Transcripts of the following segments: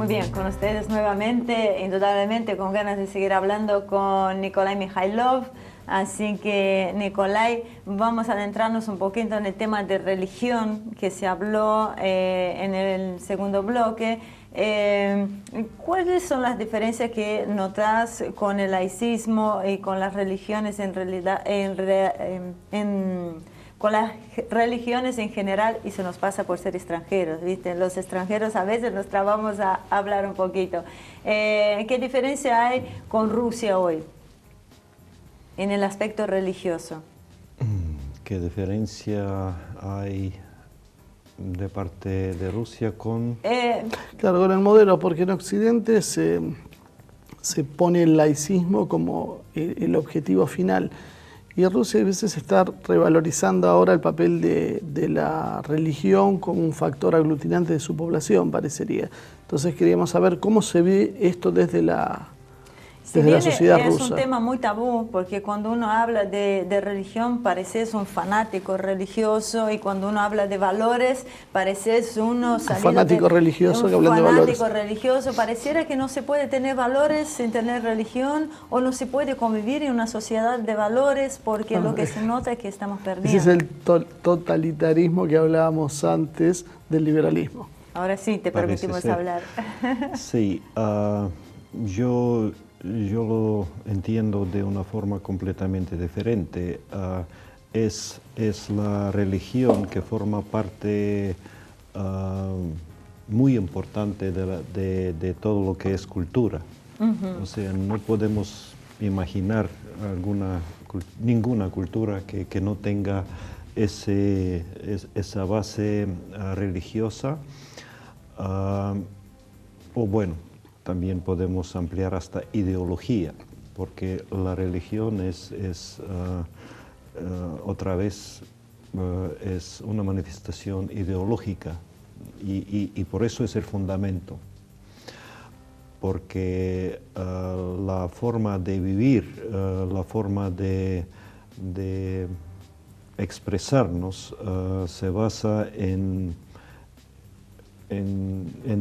Muy bien, con ustedes nuevamente, indudablemente con ganas de seguir hablando con Nikolai Mikhailov. Así que, Nikolai, vamos a adentrarnos un poquito en el tema de religión que se habló en el segundo bloque. ¿Cuáles son las diferencias que notas con el laicismo y con las religiones en realidad, con las religiones en general, y se nos pasa por ser extranjeros, ¿viste? Los extranjeros a veces nos trabamos a hablar un poquito. ¿Qué diferencia hay con Rusia hoy en el aspecto religioso? ¿Qué diferencia hay de parte de Rusia con...? Claro, con el modelo, porque en Occidente se pone el laicismo como el objetivo final. Y Rusia a veces está revalorizando ahora el papel de la religión como un factor aglutinante de su población, parecería. Entonces queríamos saber cómo se ve esto desde la sociedad rusa. Es un tema muy tabú, porque cuando uno habla de religión pareces un fanático religioso, y cuando uno habla de valores pareces un fanático religioso que habla de valores. Religioso. Pareciera que no se puede tener valores sin tener religión, o no se puede convivir en una sociedad de valores, porque lo que se nota es que estamos perdiendo. Ese es el totalitarismo que hablábamos antes del liberalismo. Ahora sí, te permitimos hablar. Sí, yo lo entiendo de una forma completamente diferente. Es la religión que forma parte muy importante de todo lo que es cultura. O sea, no podemos imaginar ninguna cultura que no tenga esa base religiosa. O bueno, también podemos ampliar hasta ideología, porque la religión otra vez es una manifestación ideológica, y por eso es el fundamento, porque la forma de vivir, la forma de expresarnos se basa en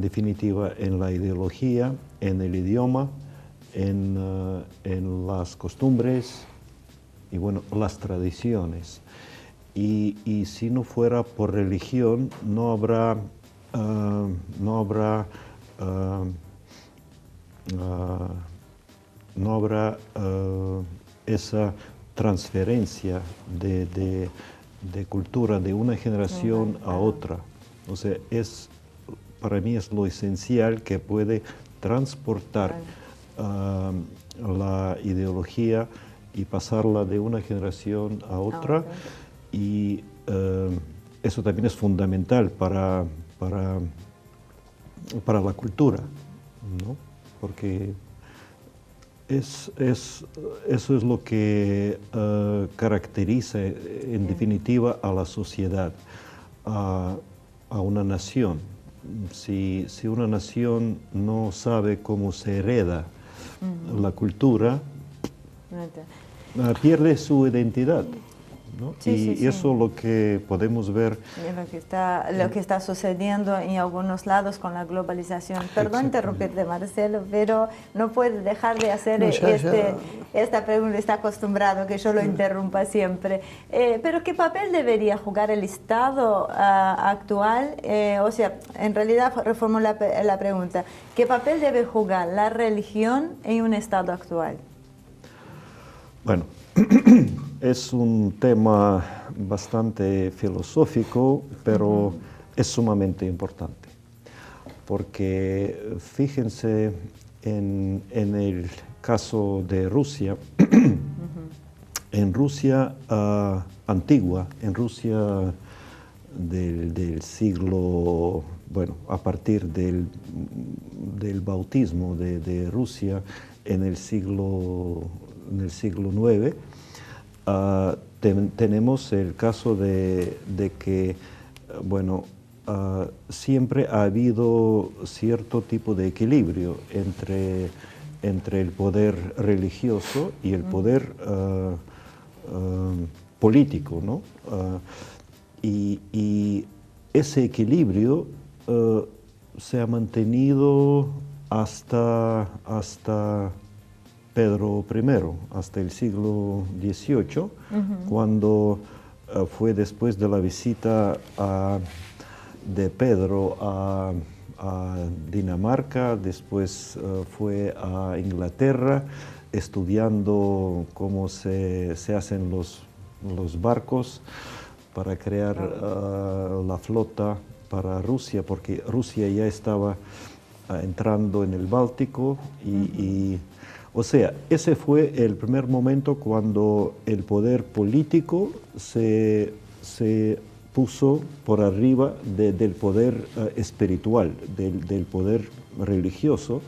definitiva en la ideología, en el idioma, en las costumbres y bueno, las tradiciones. Y si no fuera por religión, no habrá esa transferencia de cultura de una generación a otra. O sea, para mí es lo esencial que puede transportar la ideología y pasarla de una generación a otra. Y eso también es fundamental para la cultura, ¿no? Porque eso es lo que caracteriza en definitiva a la sociedad, a una nación. Si una nación no sabe cómo se hereda la cultura, pierde su identidad, ¿no? Y eso es lo que podemos ver. Lo que está sucediendo en algunos lados con la globalización. Perdón interrumpirte, Marcelo, pero no puedes dejar de hacer esta pregunta. Está acostumbrado que yo lo interrumpa siempre. Pero ¿qué papel debería jugar el Estado actual? O sea, en realidad reformulo la pregunta. ¿Qué papel debe jugar la religión en un Estado actual? Bueno, es un tema bastante filosófico, pero es sumamente importante, porque fíjense en el caso de Rusia. En Rusia antigua, en Rusia del siglo, bueno, a partir del bautismo de Rusia en el siglo IX, tenemos el caso de que, bueno, siempre ha habido cierto tipo de equilibrio entre el poder religioso y el poder político, ¿no? Y ese equilibrio se ha mantenido hasta Pedro I, hasta el siglo XVIII, cuando fue después de la visita de Pedro a Dinamarca, después fue a Inglaterra, estudiando cómo se hacen los barcos para crear la flota para Rusia, porque Rusia ya estaba entrando en el Báltico o sea, ese fue el primer momento cuando el poder político se puso por arriba del poder espiritual, del poder religioso,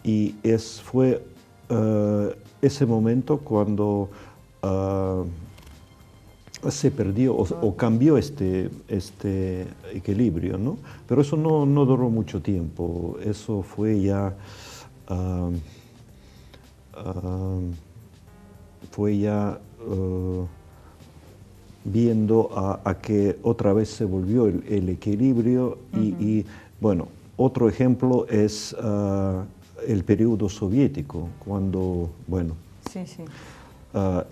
y fue ese momento cuando se perdió o cambió este equilibrio, ¿no? Pero eso no duró mucho tiempo, eso fue ya viendo a que otra vez se volvió el equilibrio y bueno, otro ejemplo es el periodo soviético, cuando, bueno,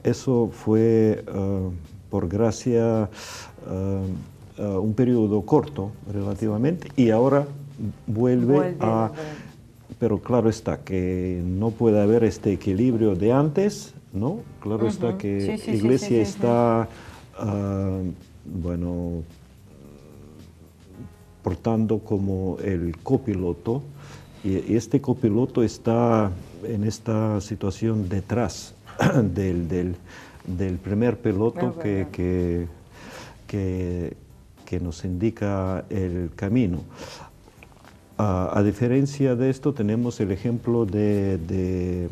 eso fue por gracia un periodo corto relativamente y ahora vuelve a... Pero claro está que no puede haber este equilibrio de antes, ¿no? Claro está que la Iglesia está, bueno, portando como el copiloto, y este copiloto está en esta situación detrás del primer piloto que nos indica el camino. A diferencia de esto, tenemos el ejemplo del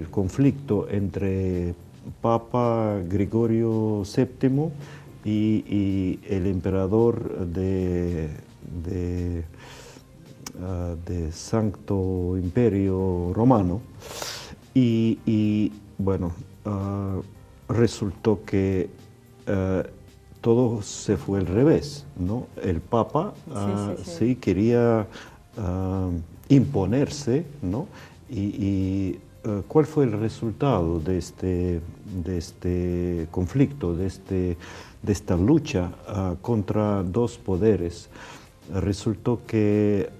conflicto entre Papa Gregorio VII y el emperador de Santo Imperio Romano. Y bueno, resultó que todo se fue al revés, ¿no? El Papa sí quería imponerse, ¿no? Y ¿cuál fue el resultado de este conflicto, de esta lucha contra dos poderes? Resultó que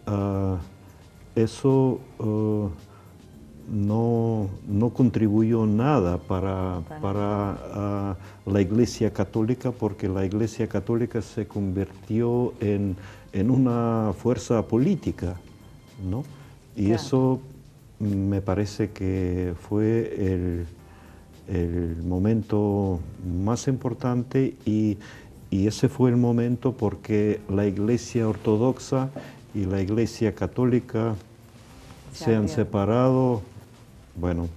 eso no contribuyó nada para la Iglesia Católica, porque la Iglesia Católica se convirtió en una fuerza política, ¿no? Y eso me parece que fue el momento más importante y ese fue el momento porque la Iglesia Ortodoxa y la Iglesia Católica se han separado, bueno,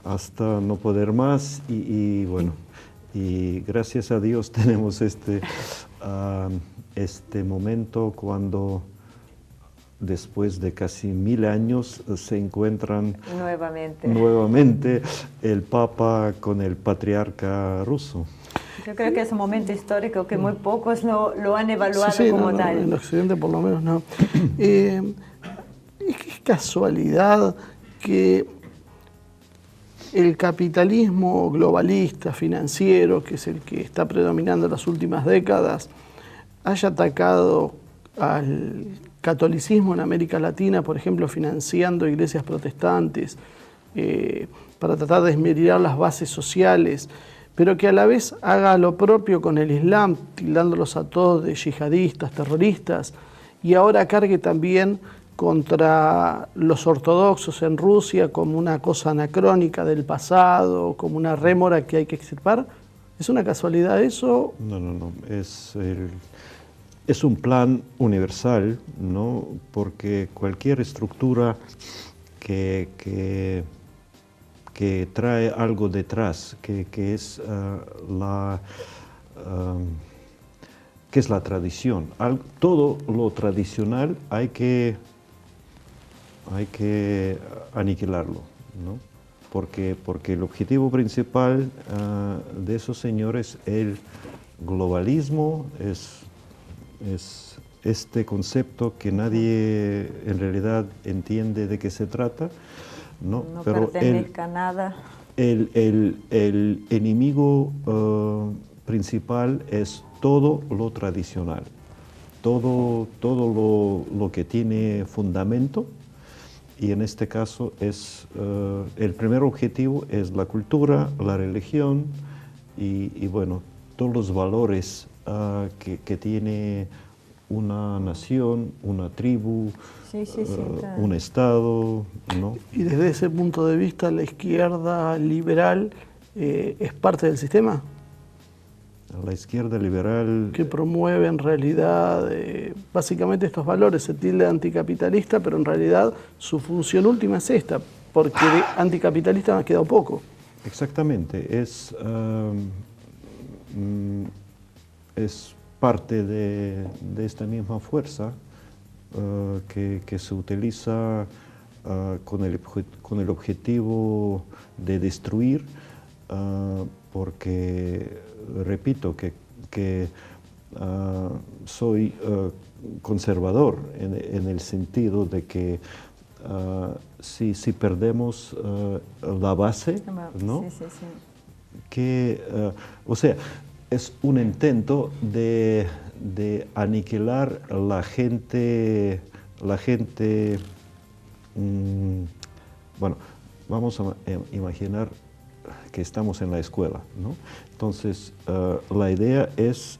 hasta no poder más y bueno, y gracias a Dios tenemos este momento cuando después de casi 1000 años se encuentran nuevamente el Papa con el patriarca ruso. Yo creo que es un momento histórico que muy pocos lo han evaluado como tal. En Occidente por lo menos no. Es casualidad que el capitalismo globalista, financiero, que es el que está predominando en las últimas décadas, haya atacado al catolicismo en América Latina, por ejemplo, financiando iglesias protestantes para tratar de esmerillar las bases sociales, pero que a la vez haga lo propio con el Islam, tildándolos a todos de yihadistas, terroristas, y ahora cargue también contra los ortodoxos en Rusia como una cosa anacrónica del pasado, como una rémora que hay que extirpar. ¿Es una casualidad eso? No. Es un plan universal, ¿no? Porque cualquier estructura que trae algo detrás, que es la tradición. Todo lo tradicional hay que aniquilarlo, ¿no? Porque el objetivo principal de esos señores, el globalismo, es este concepto que nadie en realidad entiende de qué se trata, ¿no? No Pero pertenezca a nada. el enemigo principal es todo lo tradicional, todo lo que tiene fundamento, y en este caso es el primer objetivo es la cultura, la religión y bueno, todos los valores que tiene una nación, una tribu, claro. un estado, ¿no? Y desde ese punto de vista, la izquierda liberal es parte del sistema. La izquierda liberal... Que promueve en realidad básicamente estos valores. Se tilda de anticapitalista, pero en realidad su función última es esta, porque de anticapitalista me ha quedado poco. Exactamente, es parte de esta misma fuerza que se utiliza con el objetivo de destruir, porque, repito, que soy conservador en el sentido de que si perdemos la base, ¿no? Que, o sea, es un intento de aniquilar la gente, bueno, vamos a imaginar que estamos en la escuela, ¿no? Entonces, la idea es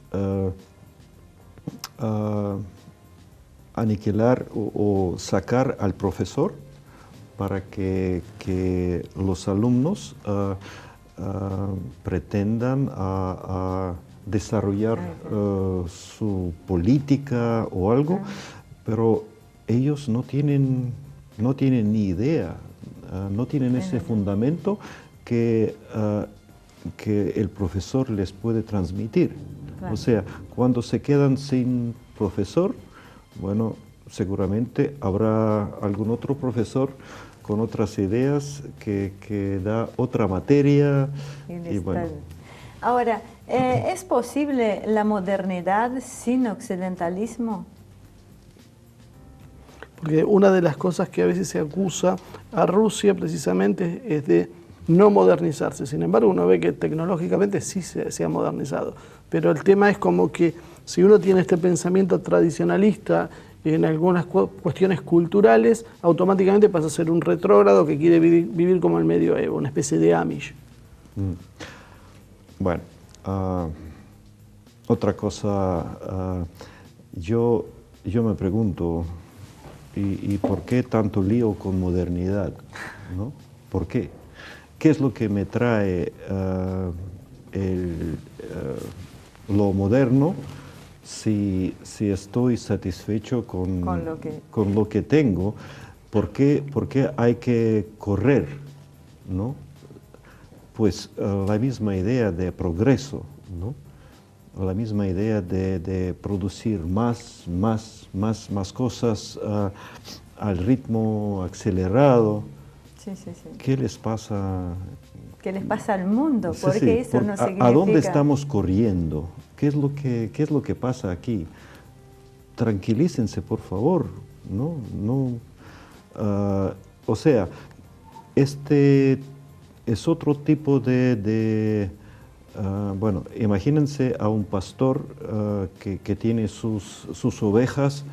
aniquilar o sacar al profesor para que los alumnos pretendan a desarrollar su política o algo, pero ellos no tienen ni idea, no tienen ese fundamento que el profesor les puede transmitir. Claro. O sea, cuando se quedan sin profesor, bueno, seguramente habrá algún otro profesor con otras ideas que da otra materia. Y bueno. Ahora, ¿es posible la modernidad sin occidentalismo? Porque una de las cosas que a veces se acusa a Rusia precisamente es de no modernizarse. Sin embargo, uno ve que tecnológicamente sí se ha modernizado. Pero el tema es como que si uno tiene este pensamiento tradicionalista en algunas cuestiones culturales, automáticamente pasa a ser un retrógrado que quiere vivir como el medioevo, una especie de Amish. Bueno, otra cosa, yo me pregunto, ¿y por qué tanto lío con modernidad? ¿No? ¿Por qué? ¿Qué es lo que me trae lo moderno si estoy satisfecho con lo que tengo? ¿Por qué hay que correr? ¿No? Pues la misma idea de progreso, ¿no? La misma idea de producir más cosas al ritmo acelerado. Sí. ¿Qué les pasa? ¿Qué les pasa al mundo? Porque eso no significa... ¿A dónde estamos corriendo? ¿Qué es lo que pasa aquí? Tranquilícense, por favor. O sea, este es otro tipo bueno, imagínense a un pastor que tiene sus ovejas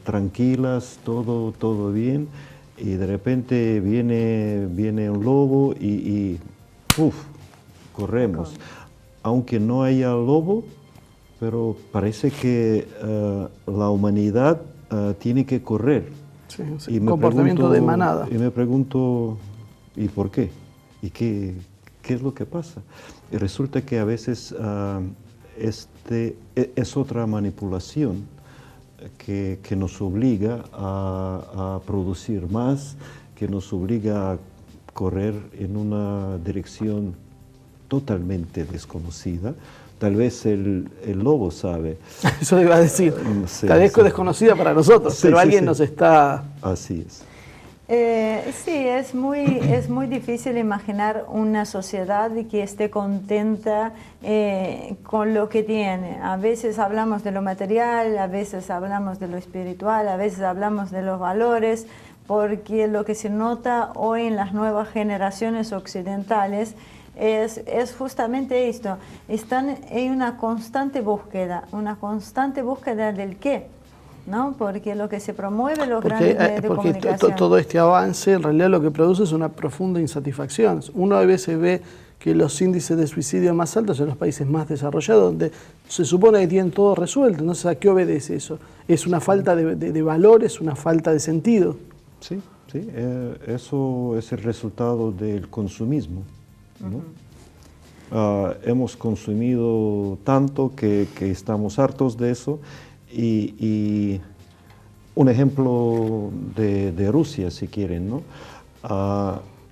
tranquilas, todo bien, y de repente viene un lobo y corremos. Aunque no haya lobo, pero parece que la humanidad tiene que correr. Sí, comportamiento de manada. Y me pregunto, ¿y por qué? ¿Y qué es lo que pasa? Y resulta que a veces es otra manipulación que nos obliga a producir más, que nos obliga a correr en una dirección totalmente desconocida. Tal vez el lobo sabe. Eso iba a decir. Sí, Tal vez desconocida para nosotros, pero alguien nos está... Así es. Sí, es muy difícil imaginar una sociedad que esté contenta con lo que tiene. A veces hablamos de lo material, a veces hablamos de lo espiritual, a veces hablamos de los valores, porque lo que se nota hoy en las nuevas generaciones occidentales es justamente esto. Están en una constante búsqueda del qué. ¿No? Porque lo que se promueve los grandes medios de comunicación. Todo este avance en realidad lo que produce es una profunda insatisfacción. Uno a veces ve que los índices de suicidio más altos en los países más desarrollados, donde se supone que tienen todo resuelto. Entonces, ¿a qué obedece eso? ¿Es una falta de valores, una falta de sentido? Sí, sí, eso es el resultado del consumismo, ¿no? Hemos consumido tanto que estamos hartos de eso. Y un ejemplo de Rusia, si quieren, ¿no?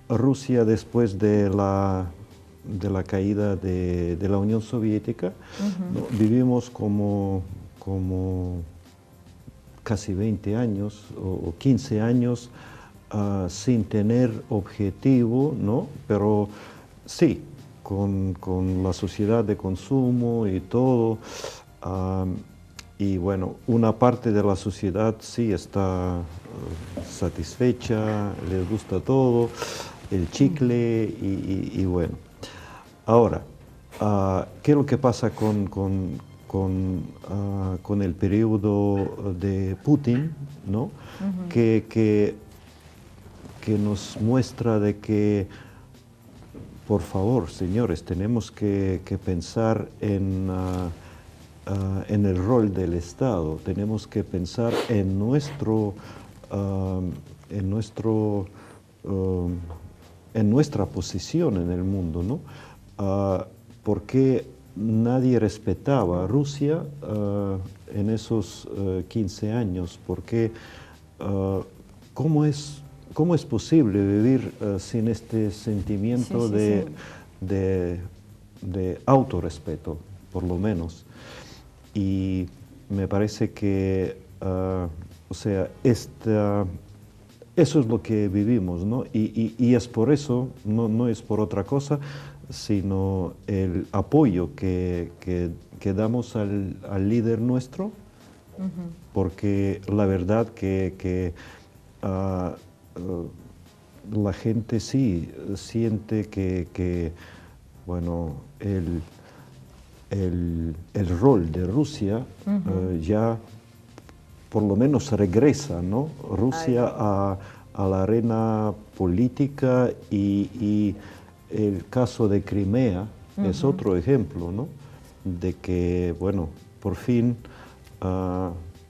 Rusia, después de la caída de la Unión Soviética, ¿no? Vivimos como casi 20 años o 15 años sin tener objetivo, ¿no? Pero sí, con la sociedad de consumo y todo. Y bueno, una parte de la sociedad sí está satisfecha, les gusta todo, el chicle y bueno. Ahora, ¿qué es lo que pasa con el periodo de Putin, ¿no? Que nos muestra de que, por favor, señores, tenemos que pensar en el rol del Estado, tenemos que pensar en nuestra posición en el mundo, ¿no? Porque nadie respetaba a Rusia en esos 15 años, porque ¿cómo es posible vivir sin este sentimiento de autorrespeto, por lo menos? Y me parece que, o sea, eso es lo que vivimos, ¿no? Y es por eso, no es por otra cosa, sino el apoyo que damos al líder nuestro, porque la verdad que la gente sí siente que bueno, el rol de Rusia ya por lo menos regresa, ¿no? Rusia a la arena política y el caso de Crimea es otro ejemplo, ¿no? De que, bueno, por fin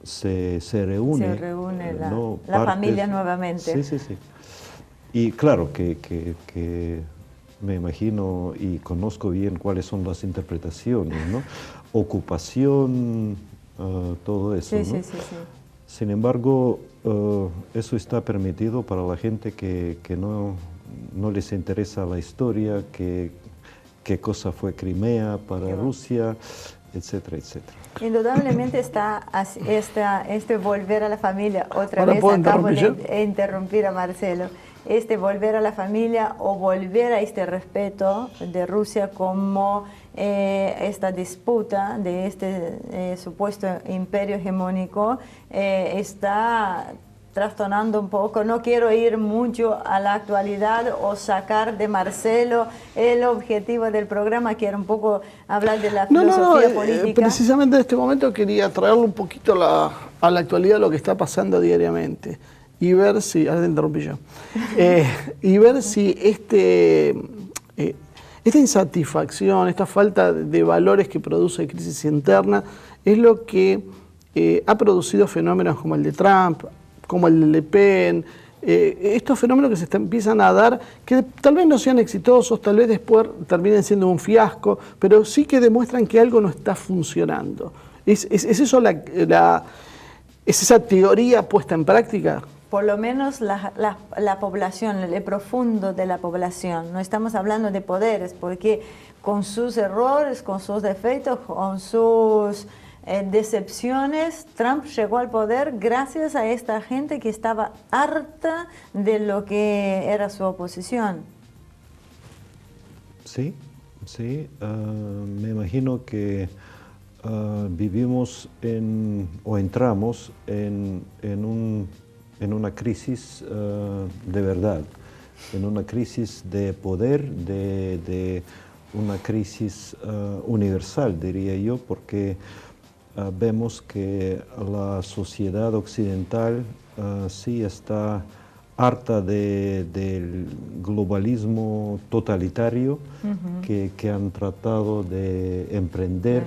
se reúne. Se reúne la familia nuevamente. Sí, sí, sí. Y claro que me imagino y conozco bien cuáles son las interpretaciones, ¿no? Ocupación, todo eso, ¿no? Sí. Sin embargo, eso está permitido para la gente que no les interesa la historia, qué cosa fue Crimea para Rusia, etcétera, etcétera. Indudablemente está este volver a la familia, otra vez acabo de interrumpir a Marcelo, este volver a la familia o volver a este respeto de Rusia como esta disputa de este supuesto imperio hegemónico está trastornando un poco. No quiero ir mucho a la actualidad o sacar de Marcelo el objetivo del programa, que era un poco hablar de la filosofía política. Precisamente en este momento quería traerle un poquito a la actualidad lo que está pasando diariamente y ver si, ahora te interrumpí yo, y ver si esta insatisfacción, esta falta de valores que produce crisis interna es lo que ha producido fenómenos como el de Trump, como el de Le Pen, estos fenómenos que se empiezan a dar, que tal vez no sean exitosos, tal vez después terminen siendo un fiasco, pero sí que demuestran que algo no está funcionando. ¿Es eso es esa teoría puesta en práctica? Por lo menos la población, el profundo de la población. No estamos hablando de poderes, porque con sus errores, con sus defectos, con sus decepciones, Trump llegó al poder gracias a esta gente que estaba harta de lo que era su oposición. Sí, sí, me imagino que vivimos o entramos en una crisis de verdad, en una crisis de poder, de una crisis universal, diría yo, porque vemos que la sociedad occidental sí está harta del globalismo totalitario que han tratado de emprender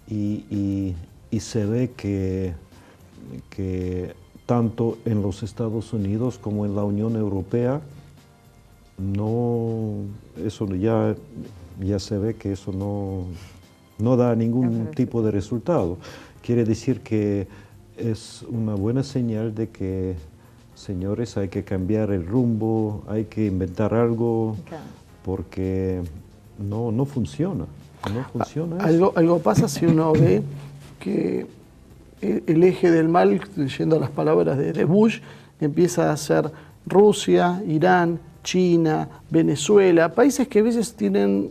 y se ve que tanto en los Estados Unidos como en la Unión Europea eso ya se ve que eso no da ningún tipo de resultado. Quiere decir que es una buena señal de que, señores, hay que cambiar el rumbo, hay que inventar algo, porque no funciona. No funciona eso. Algo pasa si uno ve que el eje del mal, yendo a las palabras de Bush, empieza a ser Rusia, Irán, China, Venezuela, países que a veces tienen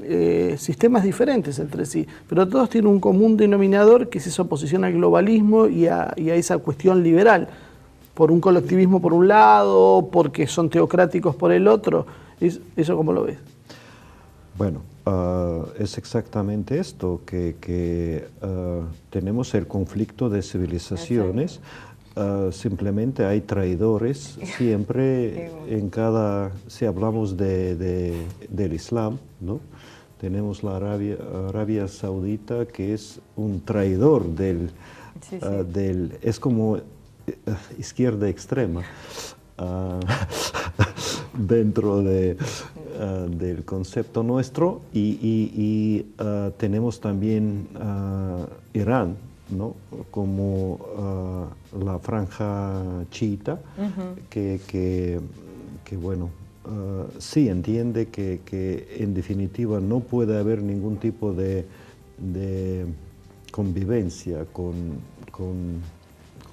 sistemas diferentes entre sí, pero todos tienen un común denominador que es esa oposición al globalismo y a esa cuestión liberal, por un colectivismo por un lado, porque son teocráticos por el otro. ¿Eso cómo lo ves? Bueno, es exactamente esto, que tenemos el conflicto de civilizaciones. Simplemente hay traidores siempre si hablamos del Islam, ¿no? Tenemos la Arabia Saudita, que es un traidor es como izquierda extrema dentro del concepto nuestro, y tenemos también Irán, ¿no? Como la franja chiita, que bueno, sí entiende que en definitiva no puede haber ningún tipo de convivencia con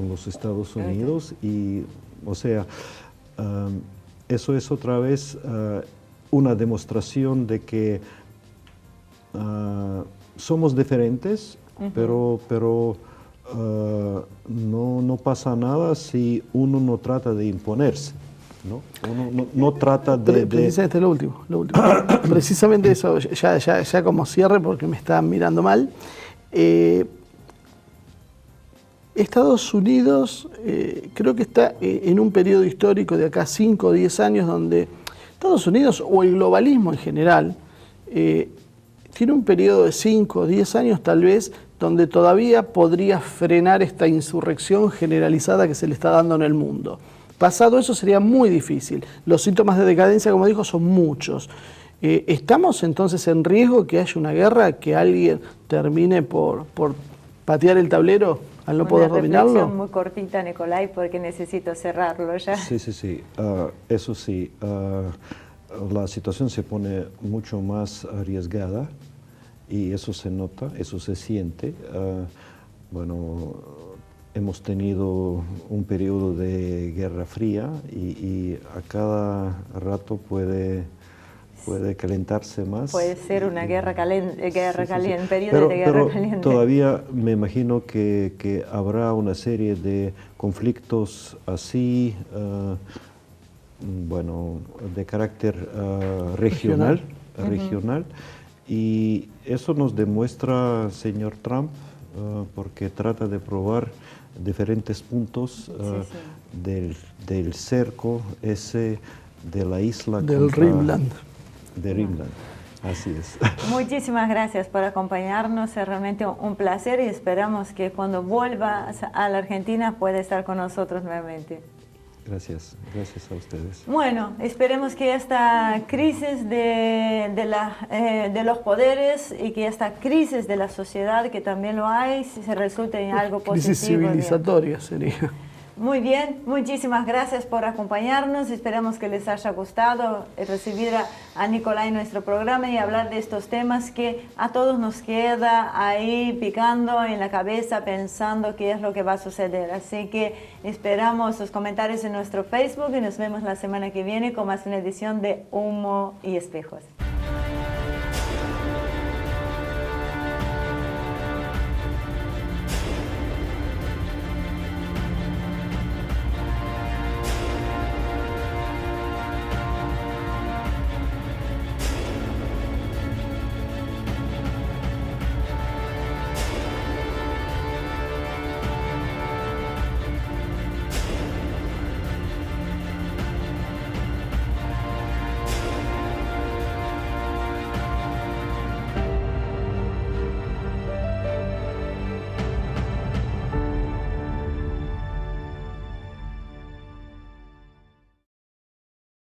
los Estados Unidos, y o sea, eso es otra vez una demostración de que somos diferentes, pero no pasa nada si uno no trata de imponerse, ¿no? Uno no trata de... Precisamente lo último. Precisamente eso, ya como cierre, porque me están mirando mal. Estados Unidos creo que está en un periodo histórico de acá 5 o 10 años donde Estados Unidos, o el globalismo en general, tiene un periodo de 5 o 10 años tal vez donde todavía podría frenar esta insurrección generalizada que se le está dando en el mundo. Pasado eso sería muy difícil. Los síntomas de decadencia, como dijo, son muchos. ¿Estamos entonces en riesgo que haya una guerra, que alguien termine por patear el tablero al no poder dominarlo? Una reflexión muy cortita, Nicolai, porque necesito cerrarlo ya. Sí. Eso sí, la situación se pone mucho más arriesgada, y eso se nota, eso se siente. Bueno, hemos tenido un periodo de guerra fría y a cada rato puede calentarse más. Puede ser una guerra caliente, periodo de guerra pero caliente. Todavía me imagino que habrá una serie de conflictos así, bueno, de carácter regional. Y eso nos demuestra, señor Trump, porque trata de probar diferentes puntos del cerco ese de la isla del Rimland. De Rimland, así es. Muchísimas gracias por acompañarnos, es realmente un placer, y esperamos que cuando vuelva a la Argentina pueda estar con nosotros nuevamente. Gracias a ustedes. Bueno, esperemos que esta crisis de los poderes y que esta crisis de la sociedad, que también lo hay, se resulte en algo positivo. Crisis civilizatoria sería. Muy bien, muchísimas gracias por acompañarnos. Esperamos que les haya gustado recibir a Nicolai en nuestro programa y hablar de estos temas que a todos nos queda ahí picando en la cabeza, pensando qué es lo que va a suceder. Así que esperamos sus comentarios en nuestro Facebook y nos vemos la semana que viene con más una edición de Humo y Espejos.